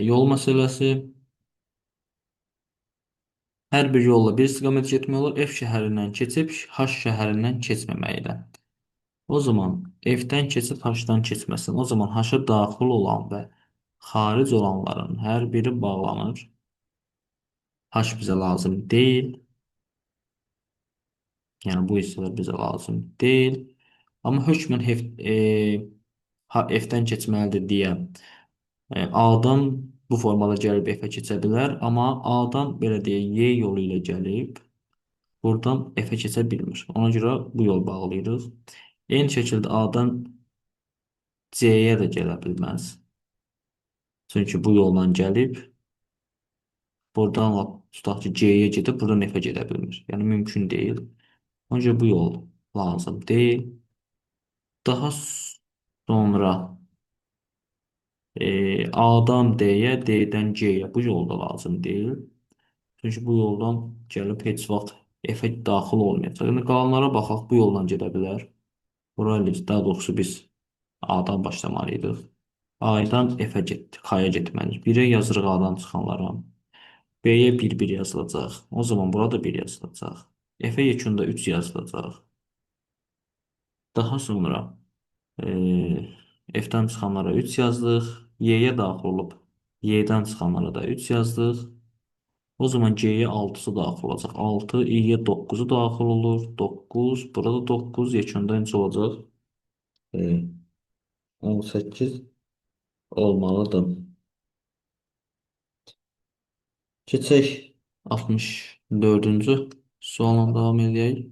yol məsələsi. Hər bir yolla bir istiqamət getmək olur. F şəhərindən keçib H şəhərindən keçməməklə. O zaman F-dən keçib H-dan keçməsin. O zaman H-a daxil olan və xaric olanların hər biri bağlanır. H bizə lazım deyil. Yəni bu hissələr bizə lazım deyil. Amma hökmən F-dən keçməlidir deyə A-dan bu formada gəlib F-ə keçə bilər. Amma A-dan belə deyək Y yolu ilə gəlib buradan F-ə keçə bilmir. Ona görə bu yol bağlayırıq. Eyni şəkildə A-dan C-yə də gələ bilməz. Çünki bu yolla gəlib buradan tutaq ki C-yə gedib buradan F-ə gedə bilmir. Yəni mümkün deyil. Ona görə bu yol lazım deyil. Daha sonra A-dan D-yə, D-dən C-yə bu yolda lazım deyil. Çünki bu yoldan gəlib heç vaxt F-ə daxil olmayacaq. Yəni qalanlara baxaq, bu yoldan gedə bilər. Burayla daha doğrusu biz A-dan başlamalıydıq. A-dan F-ə getdik, K-ya getməliyik. 1-ə yazırıq A-dan çıxanlara. B-yə 1 yazılacaq. O zaman burada 1 yazılacaq. F-ə yekunda 3 yazılacaq. Daha sonra F-dən çıxanlara 3 yazdıq. Y-yə daxil olub Y-dən çıxanlara da 3 yazdıq. O zaman C-yə 6-sı daxil olacaq. 6, İ-yə 9-u daxil olur. 9, burada 9 yekunda neçə olacaq? 18 olmalıdır. Keçək 64-cü sualına davam edək.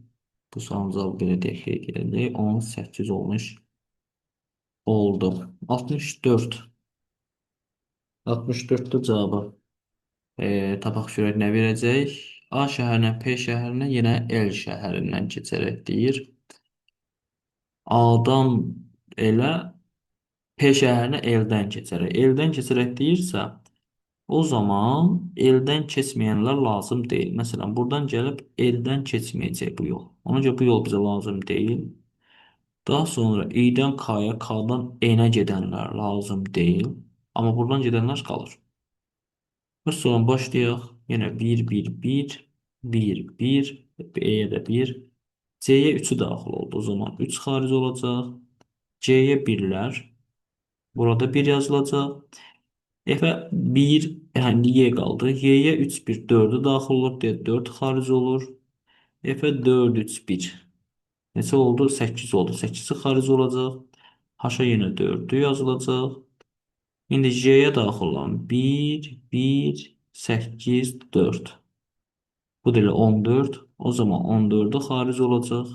Bu sualın cavabı belə deyək ki, 18 olmuş oldu. 64. 64-də cavabı tapaq görək nə verəcək. A şəhərinə, P şəhərinə, yenə L şəhərindən keçərək deyir. A-dan elə P şəhərinə L-dən keçərək. L-dən keçərək deyirsə, o zaman L-dən keçməyənlər lazım deyil. Məsələn, buradan gəlib L-dən keçməyəcək bu yol. Ona görə bu yol bizə lazım deyil. Daha sonra İ-dən K-ya, K-dan N-ə gedənlər lazım deyil. Amma buradan gedənlər qalır. Öz zaman başlayaq. Yenə 1, 1, 1, 1, 1, B-yə də 1. C-yə 3-ü daxil oldu. O zaman 3 xaric olacaq. C-yə 1-lər. Burada 1 yazılacaq. F-ə 1, yəni Y qaldı. Y-yə 3, 1, 4-ü daxil olur. Deyə 4 xaric olur. F-ə 4, 3, 1. Neçə oldu? 8 oldu. 8-i xaric olacaq. H-a yenə 4-ü yazılacaq. İndi J-yə daxil olan 1, 1, 8, 4. Bu da elə 14. O zaman 14'ü xaric olacaq.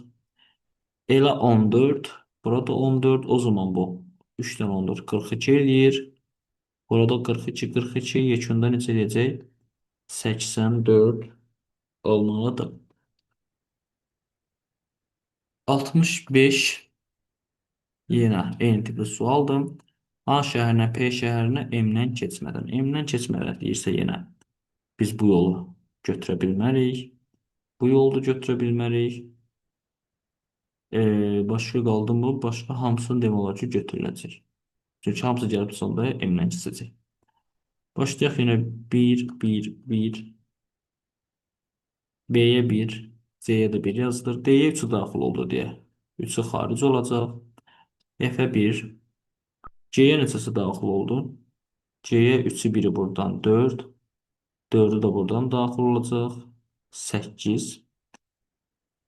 Elə 14 Burada 14, o zaman bu 3'ten 14 42 eləyir. Burada 42 42 yekunda neçə eləyəcək? 84 olmalıdır. 65 yenə eyni tipli sualdır. A şəhərinə P şəhərinə M-dən keçmədən. M-dən keçmədən deyirsə yenə biz bu yolu götürə bilmərik. Bu yolu da götürə bilmərik. Başqa qaldı mı? Başqa hamısını demək olar ki götürüləcək. Çünki hamısı gəlib sonda M-dən keçəcək. Başlayaq yenə 1, 1, 1. B-yə 1, C-yə də 1 yazılır. D-yə 3 daxil oldu deyə. 3-ü xaric olacaq. F-ə 1. C-yə neçəsi daxil oldu? C-yə 3-ü biri buradan 4. 4'ü də buradan daxil olacaq. 8.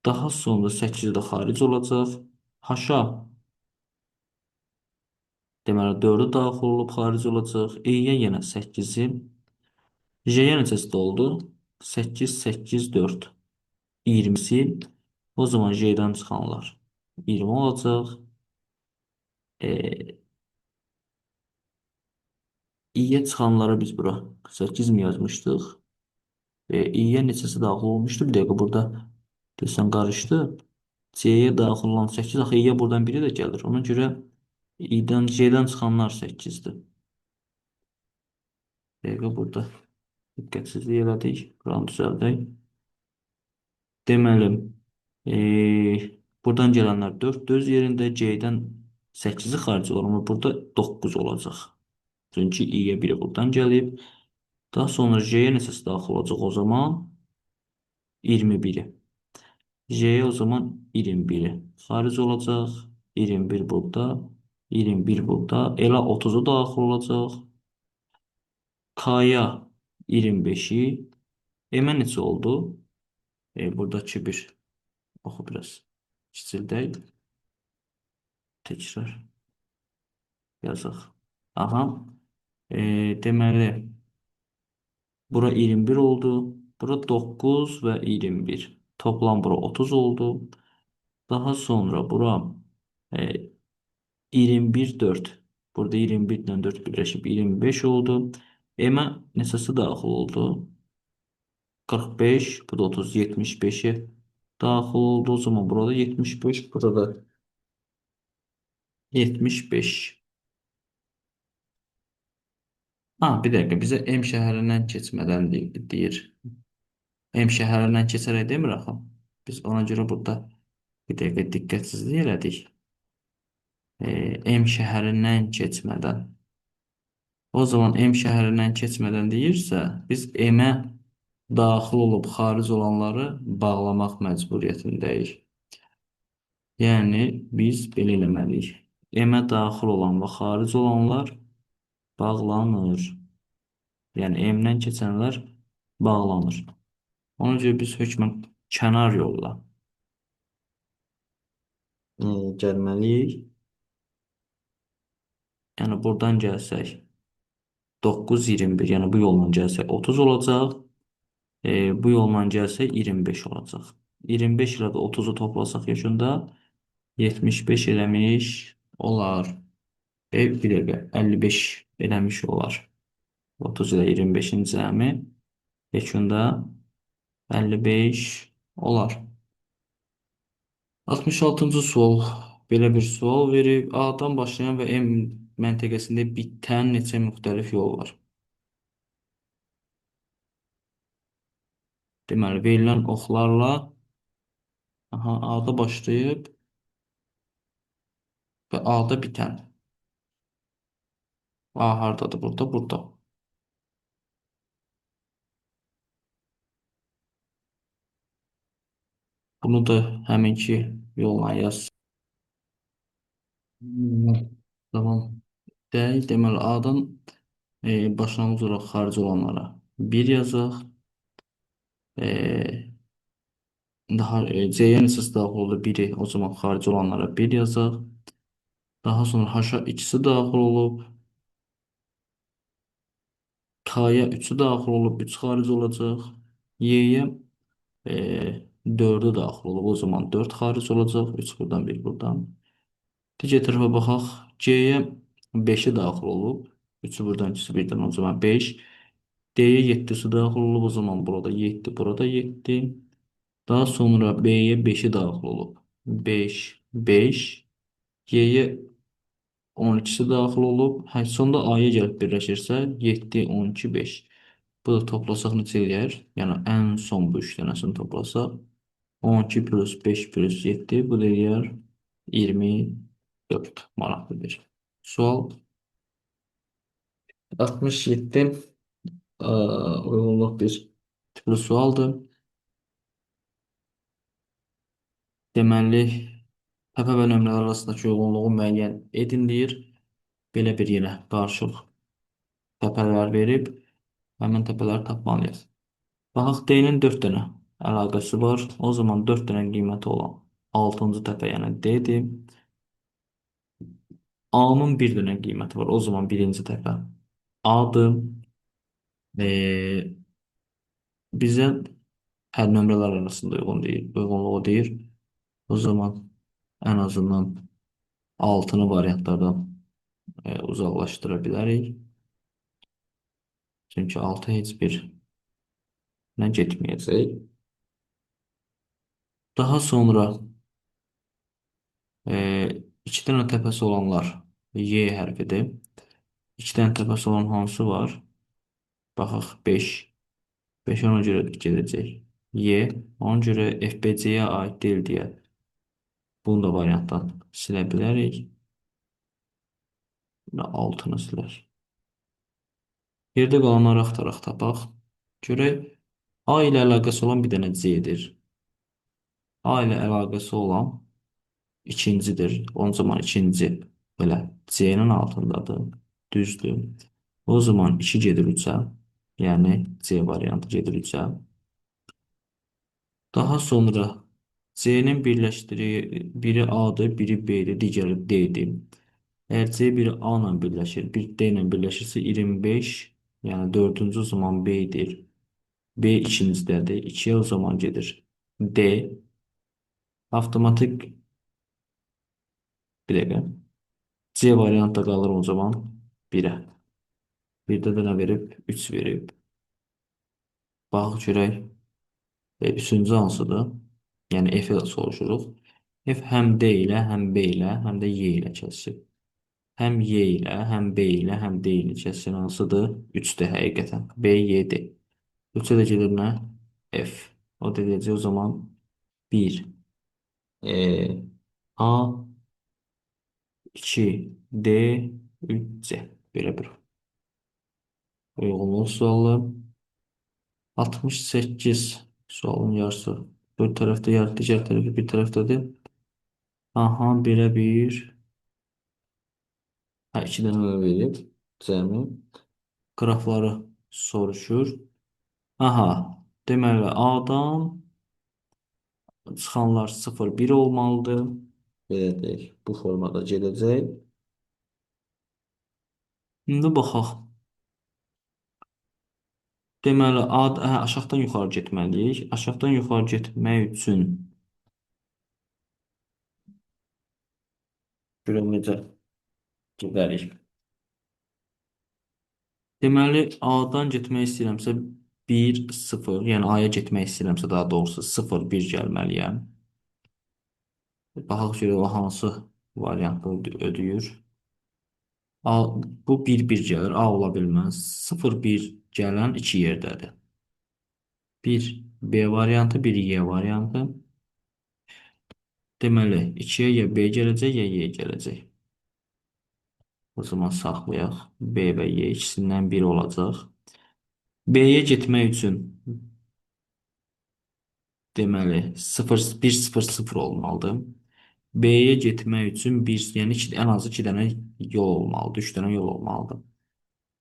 Daha sonra 8 də xaric olacaq. H-a deməli 4'ü daxil olub xaric olacaq. E-yə yenə 8'i. J-yə neçəsi də oldu? 8, 8, 4. 20'si. O zaman J-dən çıxanlar 20 olacaq. E, İ-yə çıxanları biz bura 8 mi yazmışdıq? İ-yə neçəsi daxil olmuşdu? Bir dəqiqə burada desəm qarışdı. C-yə daxil olan 8. Axı İ-yə buradan biri də gəlir. Ona görə İ-dən C-dən çıxanlar 8'dir. Dəqiqə burada diqqətsizlik elədik. Buranı düzəldək. Deməli, buradan gələnlər 4 öz yerində, C-dən 8'i xaric olur. Amma burada 9 olacaq. Çünki İ-yə biri buradan gəlib. Daha sonra J-yə neçəsi daxil olacaq o zaman? 21'i. J'ye o zaman 21'i. Xaric olacaq. 21 burada. 21 burada. Elə 30'u daxil olacaq. K'ya 25'i. M'ə neçə oldu? Buradakı bir oxu biraz kiçildək. Təkrar yazaq. Aha. Deməli bura 21 oldu. Bura 9 və 21. Toplam bura 30 oldu. Daha sonra bura 21, 4. Burada 21 ilə 4 birləşib 25 oldu. M'ə neçəsi daxil oldu? 45, bu da 30, 75'e daxil oldu. O zaman burada 75, burada 75. Ha, bir dəqiqə, bizə M şəhərindən keçmədən deyir. M şəhərindən keçərək demir axı. Biz ona görə burada bir dəqiqə diqqətsizlik elədik. M şəhərindən keçmədən. O zaman M şəhərindən keçmədən deyirsə, biz M-ə daxil olub xaric olanları bağlamaq məcburiyyətindəyik. Yəni biz belə eləməliyik. M-ə daxil olan və xaric olanlar bağlanır. Yəni M-dən keçənlər bağlanır. Ona görə biz hökmən kənar yolla gəlməliyik. Yəni buradan gəlsək 9, 21. Yəni bu yolla gəlsək 30 olacaq. Bu yolla gəlsək 25 olacaq. 25 ilə də 30'u toplasaq yaşında 75 eləmiş olar. Bir dəqiqə 55 eləmiş olar. 30 ilə 25'in cəmi yaşında 55 olar. 66-cı sual belə bir sual verib. A-dan başlayan və M məntəqəsində bitən neçə müxtəlif yol var? Deməli, verilən oxlarla A-da başlayıb və A-da bitən. A hardadır? Burada, burada. Bunu da həminki yolla yaz. Tamam. Deməli, A-dan başlanğıc olaraq xaric olanlara 1 yazaq. Daha C-yə neçəsi daxil oldu? 1'i. O zaman xaric olanlara 1 yazaq. Daha sonra H-a ikisi daxil olub. K-ya 3'ü daxil olub. 3 xaric olacaq. Y-yə 4'ü daxil olub. O zaman 4 xaric olacaq. 3 buradan, 1 buradan. Digər tərəfə baxaq. C-yə 5-i daxil olub. 3-ü buradan, 2-si birdən, o zaman 5. D-yə 7-si daxil olub, o zaman burada 7, burada 7. Daha sonra B-yə 5-i daxil olub. 5, 5. Y-yə 12-si daxil olub. Hə, sonda A-ya gəlib birləşirsə 7, 12, 5. Bu da toplasaq neçə eləyər? Yəni ən son bu üç dənəsini toplasaq 12 plus 5 plus 7 bu da eləyər 24 manatlıdır. Sual 67 uyğunluq bir tipli sualdır. Deməli, təpə və nömrələr arasındakı uyğunluğu müəyyən edin deyir. Belə bir yenə qarışıq təpələr verib, həmin təpələri tapmalıyız. Baxaq, D-nin 4 dənə əlaqəsi var. O zaman 4 dənə qiyməti olan 6-cı təpə, yəni D-dir. A-nın bir dənə qiyməti var. O zaman birinci təpə A-dır. Bizə hər nömrələr arasında uyğunluğu deyir. O zaman ən azından 6-nı variantlardan uzaqlaşdıra bilərik. Çünki 6 heç bir nə getməyəcək. Daha sonra iki dənə təpəsi olanlar Y hərfidir. İki dənə təpəsi olan hansı var? Baxaq, 5. 5 ona görə gedəcək. Y, ona görə FBC-yə aid deyil deyə bunu da variantdan silə bilərik. Və 6-nı silər. Yerdə qalanları axtaraq tapaq. Görək, A ilə əlaqəsi olan bir dənə C-dir. A ilə əlaqəsi olan ikincidir. O zaman ikinci belə C-nin altındadır. Düzdür. O zaman 2 gedir 3-ə. Yəni C variantı gedir 3-ə. Daha sonra C-nin birləşdiriyi biri A-dır, biri B-dir, digəri D-dir. Əgər C biri A ilə birləşir, bir D ilə birləşirsə 25, yəni dördüncü zaman B-dir. B ikincidədir. 2-yə o zaman gedir. D avtomatik bir dəqiqə. C variantda qalır o zaman 1-ə. Bir də nə verib? 3 verib. Baxıq görək. Üçüncü hansıdır? Yəni F-i soruşuruq. F həm D ilə, həm B ilə, həm də Y ilə kəsir. Həm Y ilə, həm B ilə, həm D ilə kəsir hansıdır? 3-dür həqiqətən. B, Y, D. 3-ə də gedir nə? F. O da deyəcək o zaman 1, A, 2, D, 3, C. Belə bir uyğunluq sualı. 68 sualın yarısı. Bir tərəfdə yarı, digər tərəfdə bir tərəfdədir. Aha, belə bir. Hə, 2 dənə verib. Cəmi. Qrafları soruşur. Aha, deməli, A-dan çıxanlar 0, 1 olmalıdır. Belə deyək, bu formada gedəcək. İndi baxaq. Deməli, aşağıdan yuxarı getməliyik. Aşağıdan yuxarı getmək üçün görək necə gedərik. Deməli, A-dan getmək istəyirəmsə 1, 0, yəni A-ya getmək istəyirəmsə daha doğrusu 0, 1 gəlməliyəm. Baxaq görək o hansı variantı ödəyir. A, bu 1, 1 gəlir. A ola bilməz. 0, 1 gələn 2 yerdədir. 1 B variantı, 1 Y variantı. Deməli, 2-yə ya B gələcək, ya Y gələcək. O zaman saxlayaq. B və Y ikisindən biri olacaq. B-yə getmək üçün deməli 0, 1, 0, 0 olmalıdır. B-yə getmək üçün yəni ən azı 2 dənə yol olmalıdır, 3 dənə yol olmalıdır.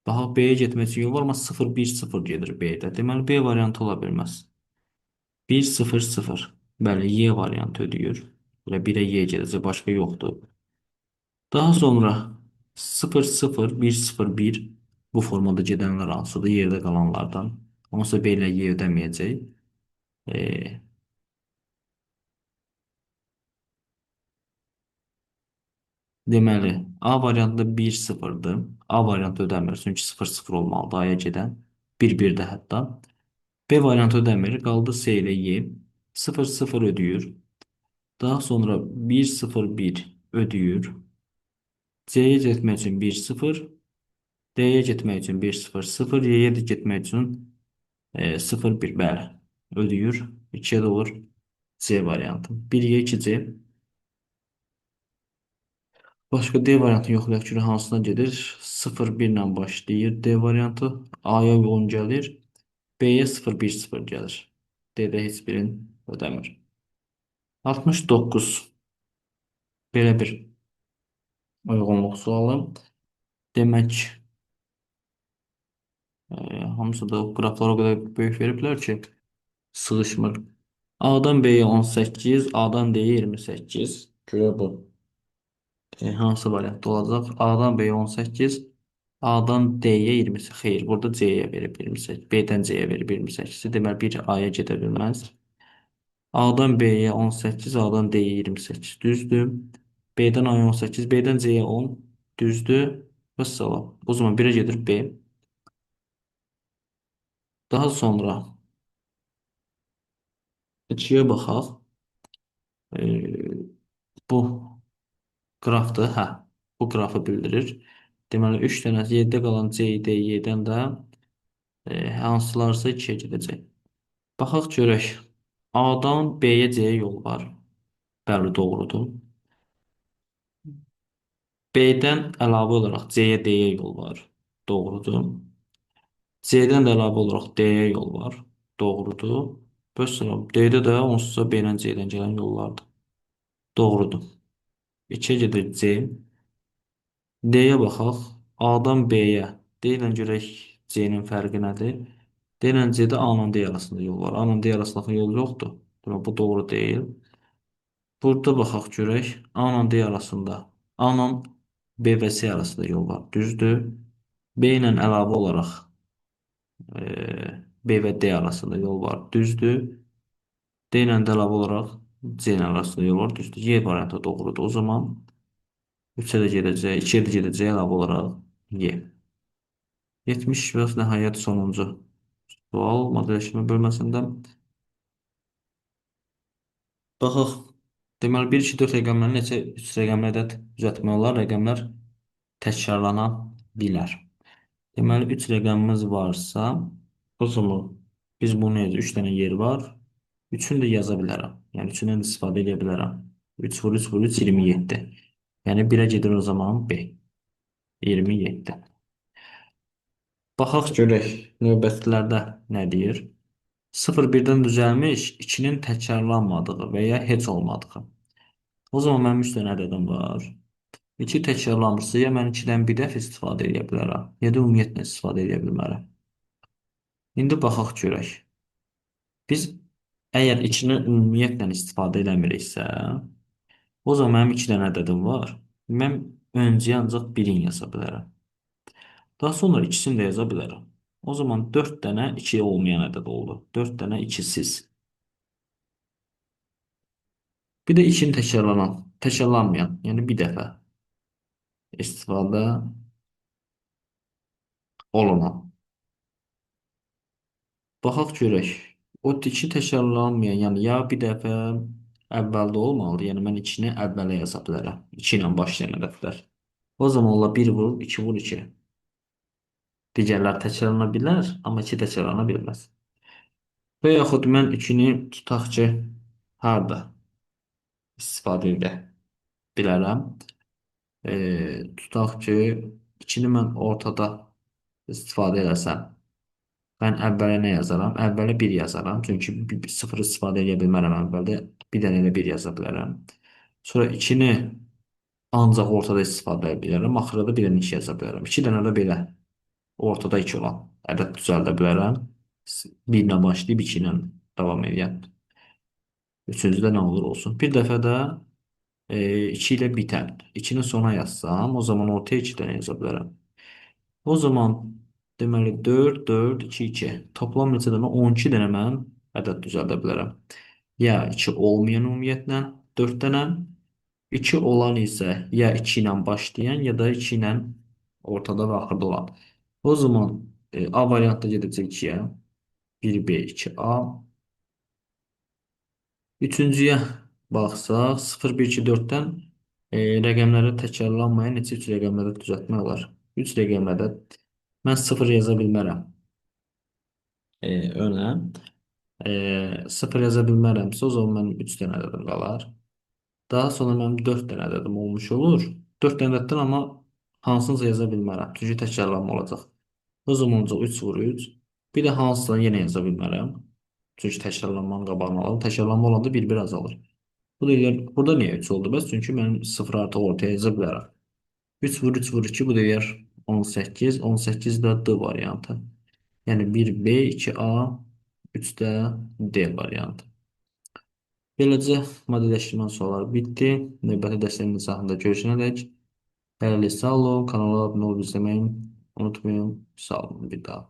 Baxaq, B-yə getmək üçün yol var, amma 0, 1, 0 gedir B-də. Deməli, B variantı ola bilməz. 1, 0, 0. Bəli, Y variantı ödəyir. Belə 1-ə Y gedəcək, başqa yoxdur. Daha sonra 0, 0, 1, 0, 1 bu formada gedənlər hansıdır? Yerdə qalanlardan. Onsuz B ilə Y ödəməyəcək. E, Deməli, A variantında 1 sıfırdır. A variantı ödəmir, çünki 0 0 olmalıdır A'ya gedən. 1 1 də hətta. B variantı ödəmir, qaldı S ilə Y. 0 0 ödəyir. Daha sonra 1 0 1 ödəyir. C'yə getmək üçün 1 0, D'yə getmək üçün 1 0 0, Y'yə də getmək üçün 0 1 bəli. Ödəyir. 2-yə də olur C variantı. 1-yə 2C. Başqa D variantı yoxlayaq görək hansına gedir. 0 1 ilə başlayır D variantı. A'ya 10 gəlir. B'yə 0 1 0 gəlir. D'də heç birin ödəmir. 69. Belə bir uyğunluq sualı. Demək, hamısı da qraflar o qədər böyük veriblər ki, sığışmır. A'dan B'yə 18, A'dan D'yə 28. Görə bu hansı variantda olacaq? A'dan B'yə 18, A'dan D'yə 28. Xeyr, burada C'yə verib 28. B'dən C'yə verib 28. Deməli, bir A'ya gedə bilməz. A'dan B'yə 18, A'dan D'yə 28. Düzdür. B'dən A'ya 18, B'dən C'yə 10. Düzdür. Və salam. O zaman 1-ə gedir B. Daha sonra 2-yə baxaq. Bu qrafdır. Hə, bu qrafı bildirir. Deməli, 3 dənə 7-də qalan C, D, Y-dən də hansılarsa 2-yə gedəcək. Baxaq görək. A-dan B-yə C-yə yol var. Bəli, doğrudur. B-dən əlavə olaraq C-yə D-yə yol var. Doğrudur. C-dən də əlavə olaraq D-yə yol var. Doğrudur. Bəs D-də də onsuz da B-dən C-dən gələn yollardır. Doğrudur. 2-yə gedir C. D-yə baxaq. A-dan B-yə. D ilə görək C-nin fərqi nədir? D ilə C-də A ilə D arasında yol var. A ilə D arasında yol yoxdur. Demək, bu doğru deyil. Burada baxaq görək. A ilə D arasında. A ilə B və C arasında yol var. Düzdür. B ilə əlavə olaraq B və D arasında yol var. Düzdür. D ilə də əlavə olaraq C ilə arasında yol var. Düzdür. Y variantı doğrudur. O zaman 3-ə də gedəcək, 2-yə də gedəcək əlavə olaraq Y. 70 və nəhayət sonuncu sual modelləşmə bölməsində. Baxaq. Deməli, 1, 2, 4 rəqəmlərin neçə 3 rəqəmli ədəd düzəltmək olar? Rəqəmlər təkrarlana bilər. Deməli, 3 rəqəmimiz varsa, o zaman biz bunu necə 3 dənə yer var. 3-ünü də yaza bilərəm. Yəni 3-ündən də istifadə edə bilərəm. 3 vur 3 vur 3 27. Yəni 1-ə gedir o zaman B. 27. Baxaq görək növbətlərdə nə deyir? 0 1-dən düzəlmiş 2-nin təkrarlanmadığı və ya heç olmadığı. O zaman mənim 3 dənə ədədim var. 2 təkrarlanmışsa ya mən 2-dən bir dəfə istifadə edə bilərəm, ya da ümumiyyətlə istifadə edə bilmərəm. İndi baxaq görək. Biz əgər 2-ni ümumiyyətlə istifadə eləmiriksə, o zaman mənim 2 dənə ədədim var. Mən öncə ancaq 1-in yaza bilərəm. Daha sonra ikisini də yaza bilərəm. O zaman 4 dənə 2 olmayan ədəd oldu. 4 dənə 2-siz. Bir də 2-ni təkrarlanmayan, yəni bir dəfə istifadə olunan. Baxaq görək. O 2 təkrarlanmayan, yəni ya bir dəfə əvvəldə olmalıdır. Yəni mən 2-ni əvvələ yaza bilərəm. 2 ilə başlayan ədədlər. O zaman ola 1 vur, 2 vur 2. Digərlər təkrarlana bilər, amma 2 təkrarlana bilməz. Və yaxud mən 2-ni tutaq ki, harda istifadə edə bilərəm. Tutaq ki, 2-ni mən ortada istifadə eləsəm, mən əvvələ nə yazaram? Əvvələ 1 yazaram. Çünki 0 istifadə edə bilmərəm əvvəldə. Bir dənə ilə 1 yaza bilərəm. Sonra 2-ni ancaq ortada istifadə edə bilərəm. Axırda da bir dənə 2 yaza bilərəm. 2 dənə də belə ortada 2 olan ədəd düzəldə bilərəm. 1 ilə başlayıb 2 ilə davam edən. Üçüncüdə nə olur olsun. Bir dəfə də 2 ilə bitən. 2-ni sona yazsam, o zaman ortaya 2 dənə yaza bilərəm. O zaman deməli 4, 4, 2, 2. Toplam neçə dənə? 12 dənə mən ədəd düzəldə bilərəm. Ya 2 olmayan ümumiyyətlə 4 dənə, 2 olan isə ya 2 ilə başlayan, ya da 2 ilə ortada və axırda olan. O zaman A variantda gedəcək 2-yə. 1B, 2A. Üçüncüyə baxsaq, 0, 1, 2, 4-dən rəqəmlərə təkrarlanmayan neçə 3 rəqəmlərə düzəltmək olar? 3 rəqəmlərə mən 0 yaza bilmərəm önə. 0 yaza bilmərəmsə, o zaman mənim 3 dənə ədədim qalar. Daha sonra mənim 4 dənə ədədim olmuş olur. 4 dənə ədəddən amma hansınısa yaza bilmərəm. Çünki təkrarlanma olacaq. O zaman olacaq 3 vur 3. Bir də hansısa yenə yaza bilmərəm. Çünki təkrarlanmanın qabağını alır. Təkrarlanma olanda bir-bir azalır. Bu deyir, burada niyə 3 oldu bəs? Çünki mən 0 artıq ortaya yaza bilərəm. 3 vur 3 vur 2 bu deyir 18. 18 də D variantı. Yəni 1B, 2A, 3 də D variantı. Beləcə modelləşdirmə sualları bitdi. Növbəti dərslərin izahında görüşənədək hələlik sağ olun. Kanala abunə olub izləməyi unutmayın. Sağ olun bir daha.